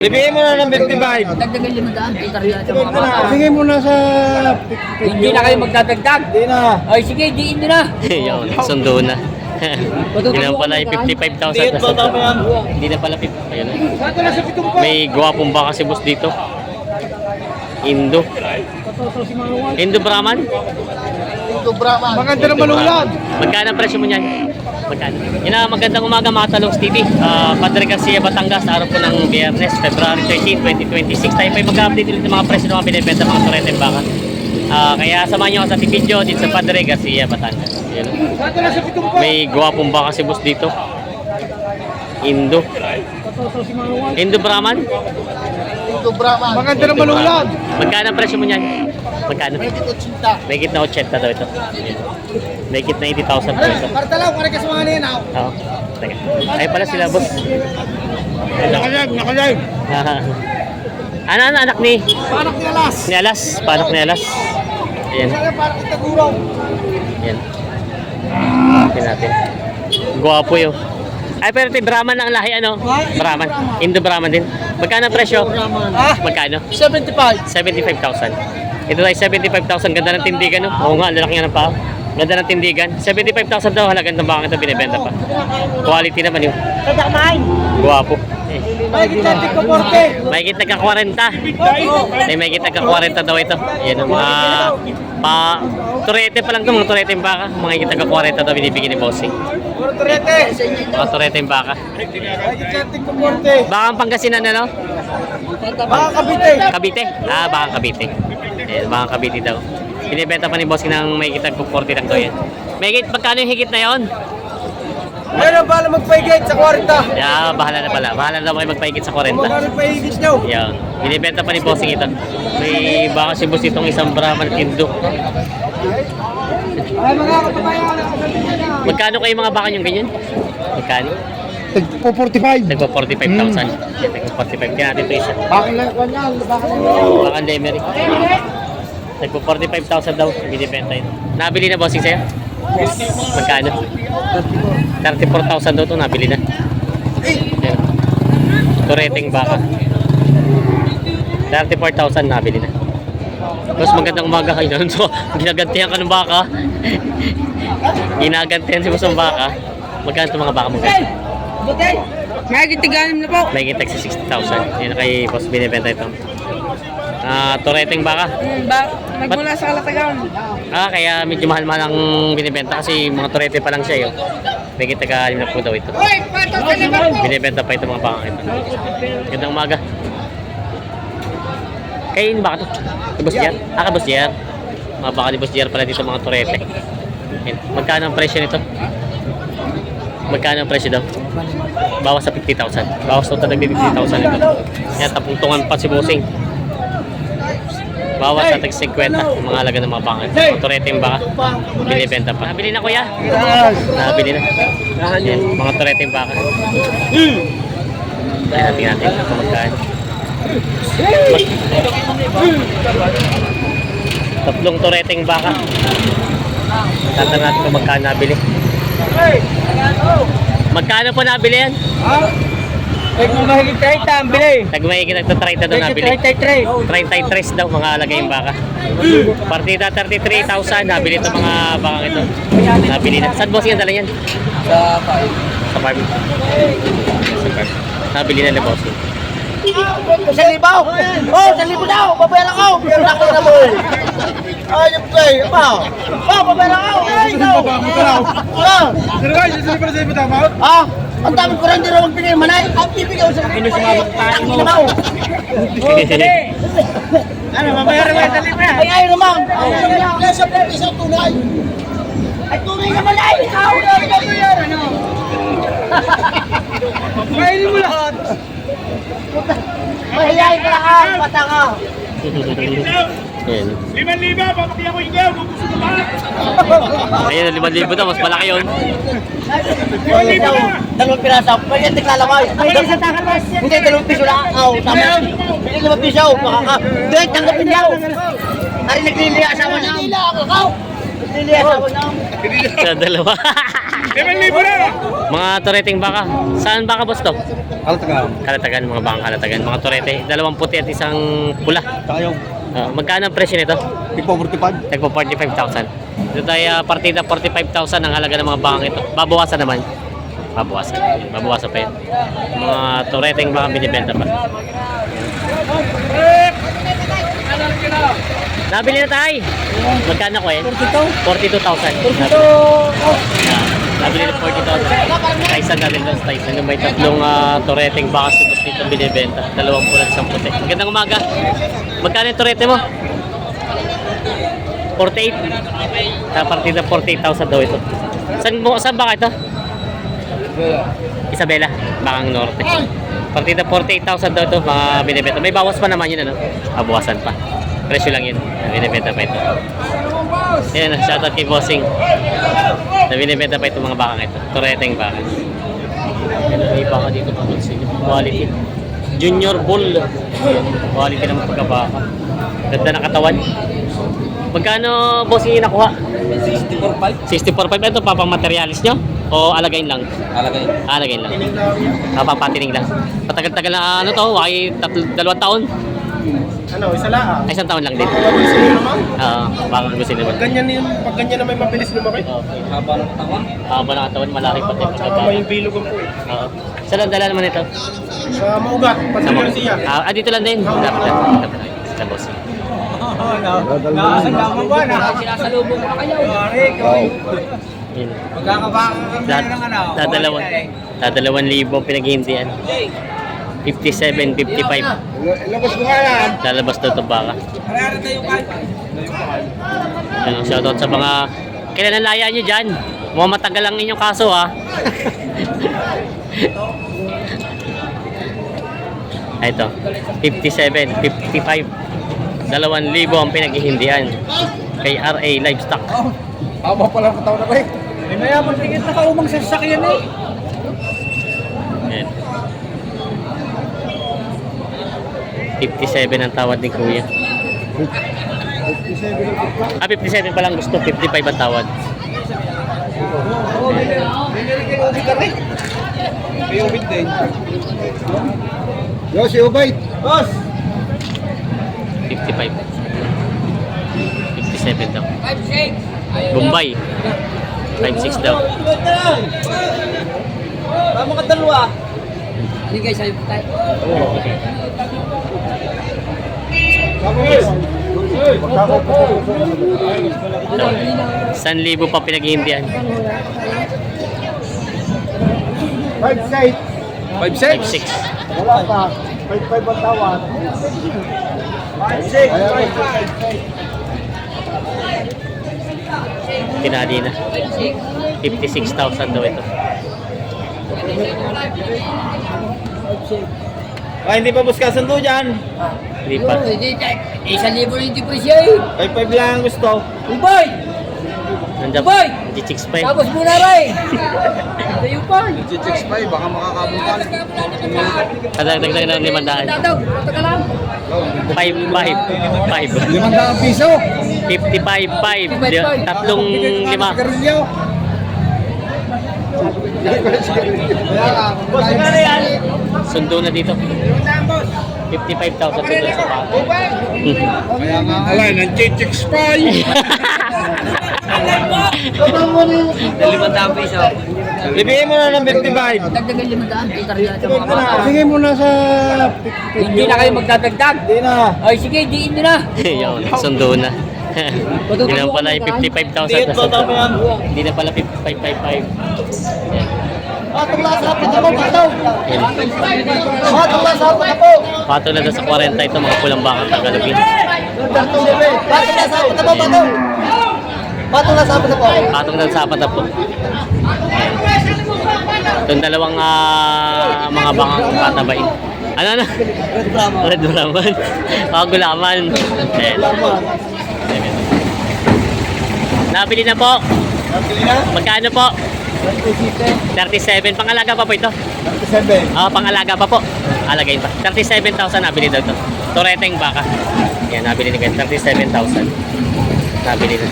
Bibigay mo na ng 55. Dagdagan 500. Itaryo natin mga bata. Bibigay mo na sa... Hindi na kayo magdadagdag. Hindi na. Ay sige, diin nyo na. Yun, sundo na. Yun na pala yung 55,000 na sundo. Hindi na pala 50. Ayun. May gwapong baka si boss dito. Indo. Indo Brahman? Ito Brahman. Maganda na malulan. Magkano ang presyo mo niyan? Magkano? Yun na, magandang umaga mga Talong TV. Padre Garcia, Batangas, araw po ng Biyernes, February 13, 2026. Tayo pa mag-update ulit ng mga presyo ng mga binibenta mga turete baka. Kaya samahan nyo ako sa video dito sa Padre Garcia, Batangas. Yun. May gwapong baka si boss dito. Indo. Indo Brahman? Ito Brahman. Maganda na malulan. Magkano ang presyo mo niyan? Magkano? May git na 80 daw ito. May git na 80,000 po ito. Partalaw, kare ka sa mga niyan ako. Oo. Teka. Ay pala sila boss. Nakalag. Ano anak ni? Panak ni Alas. Ni Alas. Panak ni Alas. Ayan. Panak kita guraw. Ayan. Tingnan natin. Gwapo yun. Ay pero ito Brahman ang lahi ano? Brahman. Indo Brahman din. Magkano ang presyo? Magkano? 75. 75,000. Ito ay 75,000. Ganda ng tindigan, no? Oo nga, lalaki nga ng paa. Ganda ng tindigan. 75,000 daw, halagang ng baka ito binibenta pa. Quality naman yun. Guwapo. Maganda tika 40. May kita ka 40. May kita ka 40 daw ito. Yan ang mga turete pa lang ito, mga turete yung baka. Mga kita ka 40 daw binibigyan ni Bossing. Puro turete. Mga turete yung baka. Maganda tika 40. Baka ang Pangasinan ano? Baka Cavite. Cavite? Baka Cavite. Ayan, baka Cavite daw. Binibenta pa ni Bossing ng may kita ko 40 lang daw yan. May higit, magkano yung higit na yon? Meron ba na magpaigit sa 40? Yeah, bahala na pala. Bahala na kayo magpaigit sa 40. Magkano paigit nyo? Yan. Binibenta pa ni Bossing ito. May baka si Boss itong isang Brahman Indo. Ay mga kababayan. Magkano kayo mga baka yung ganyan? Magkano? Tagpo 45. Nagpa 45,000. Nagpa 45. Kaya natin ito isa. Bakit lang kanyan? Baka Demery. Nagpa 45,000 daw. Binibenta ito. Nabili na Bossing sa'yo? Magkano? 34,000 daw ito. Nabili na. Yan. Tureteng baka. 34,000 nabili na. Tapos magandang umaga kayo nun. So, ginagantihan ka ng baka. Ginagantihan si Boss ng baka. Magkano itong mga baka mo? May gitiganim na po. May kitag sa 60,000. Yan kay Boss binibenta ito. Tureteng baka. Nagmula sa Kalatagan. Kaya medyo mahal-mahal ang binibenta kasi mga turete pa lang siya yun. May kitag 5 na po daw ito. Binibenta pa ito mga baka ito. Gandang umaga. Kayo ba ito? Kay Boss Jer? Kay Boss Jer. Mga baka ni Boss Jer pala dito mga turete. Yan. Magkano ang presyo nito? Magkano ang presyo daw? Bawas sa 50,000. Bawas daw talaga 50,000 ito. Yan, tapungtungan pa si Bossing. Bawas sa tag 50. Yung mga halaga ng mga baka. Turete yung baka. Binibenta pa. Nabili na kuya? Nabili na. Yan, mga turete yung baka. Yan, natin natin kung magkano. Tatlong tureteng baka. Tatan natin kung magkano nabili. Magkano po nabili yan? Mahigit 30 ang bili. Nagmahigit nagtatrayta daw nabili. 33 daw mga alagay yung baka. Partida 33,000 nabili ito mga baka ito. Nabili na. Saan boss yan dala yan? Sa 5. Sa farm. Nabili na ni boss. 1,000. Oh, 1,000 daw. Babayaran ako. Laki na mo. Ayop kay. Apa? Babayaran ako. Ay, daw. Pero guys, sino pa sa ibang tama? Ang dami ko rin din raw magbigay manay. Ang bibigay ko sa mga tayo mo. Ano, babayaran mo yung 1,000 yan? Ay, naman. Ay, sa piso tunay. Ay, tunay naman ay. Ay, babayaran. Kainin mo lahat. Mahihayin ka lang, pata ka. Ayan. 5,000, papakita ko ikaw, gusto mo ba? Ayan, 5,000 daw. Mas malaki yun. 2 piraso. Pwede yung tiglalamay. Hindi, 2 piso lang. Tama. Hindi 5 piso. Hindi, tanggapin niyo. Ari nagliliya asawa niya. Nagliliya asawa niya. Sa dalawa. 7,000 na! Mga tureteng baka. Saan baka boss to? Kalatagan. Kalatagan, mga bakang kalatagan. Mga turete. Dalawang puti at isang pula. Tayo. Magkano ang presyo nito? Tipo 45. Tagpo 45,000. Ito tayo partida 45,000 ang halaga ng mga bakang ito. Babawasan naman. Babawasan. Babawasan pa yun. Mga tureteng baka binibenta pa. Nabili na tayo. Magkano ko eh? 42,000. Nabili na 40,000. Tyson natin doon sa Tyson. Yung may tatlong tureteng baka subos dito binibenta. Dalawang pulat, isang puti. Magandang umaga. Magkano yung turete mo? 48. Sa partida 48,000 daw ito. Saan baka ito? Isabela, Bakang Norte. Partida 48,000 daw ito, mga binibenta. May bawas pa naman yun, ano? Bawasan pa. Presyo lang yun. Binibenta pa ito. Ayan, shoutout kay Bossing. Binibenta pa ito mga bakang ito. Tureteng baka. May baka dito pa sa inyo. Quality. Junior Bull. Quality naman pagkabaka. Ganda ng katawan. Magkano Bossing yung nakuha? 64.5. Ito pa pang materialis nyo? O alagayin lang? Alagayin lang. Papatining lang. Patagal-tagal na ano to, wakay 2 taon. Ano, isa lang. Ay, 1 taon lang din. Gusto niyo naman? Oo, baka gusto naman. Pag ganyan na may mabilis lumaki. Haba ng katawan? Haba ng katawan, malaki pati. Tsaka may bilog ang po eh. Oo. Saan ang dala naman ito? Sa Maugat, Pasig Garcia. Dito lang din. Dapat lang. Sa boss. Nakasama ba na? Sinasalubong ko kayo. Yun. Dadalawan libo pinaghindihan. 57, 55. Ilabas mo nga yan. Lalabas daw ito baka. Yan ang shoutout sa mga kilalalaya nyo dyan. Mukhang matagal ang inyong kaso ha. Ito, 57, 55. 2,000 ang pinaghihindihan kay RA Livestock. Aba pala ang taon na ba eh. May mayaman tingin na kaumang sa sasakyan eh. Ayan. 57 ang tawad ni Kuya. 57 pa lang gusto, 55 ang tawad. May ubid din. Yo, si Ubay. Boss! 55. 57 daw. 5-6. Bombay. 5-6 daw. Tama ka dalawa. Hindi guys, sabi po tayo. So, 1,000 pa pinaghihindihan. 5-6. 5-6. Wala pa. 5-5 ang tawad. 5-6. Tinali na. 56,000 daw ito. Ay, hindi pa buskasan to dyan. Hindi pa. Hindi, 1,000 rin di presyo eh. 5-5 lang ang gusto. Ubay! Nandiyan Boy! G6 pa eh. Tapos muna rin! Tayo pa! G6 pa eh, baka makakabutan. Kadagdag na ng 500. Tataw, tataw ka lang. 5. 500 piso. 55. 5. Tatlong 5. Karilyo. Boss, ano yan? Sundo na dito. 55,000 sundo sa baka. Kaya nga. Alay, ng G6 pa eh. 5,000 piso. Bibigyan mo na ng 55. Dagdagan 500, kita rin natin mga baka. Sige mo na sa... Hindi na kayo magdadagdag. Hindi na. Ay sige, diin nyo na. Yun, sundo na. Hindi na pala yung 55,000 na sundo. Hindi na pala 55,555. Yan. Patong na sa apat ako, patong. Yan. Patong na sa apat ako. Pato na doon sa 40 ito, mga pulang baka Tagalogin. Patong na sa apat ako, patong. Patong na sa apat ako. Patong na sa 4 po. Itong dalawang mga bakang patabain. Ano na? Red Brahman. Mga gulaman. Ayan. Nabili na po. Magkano po? 37. Pangalaga pa po ito? 37. Pangalaga pa po. Alagayin pa. 37,000 nabili daw ito. Tureteng baka. Yan, nabili ni Ben. 37,000. Nabili na.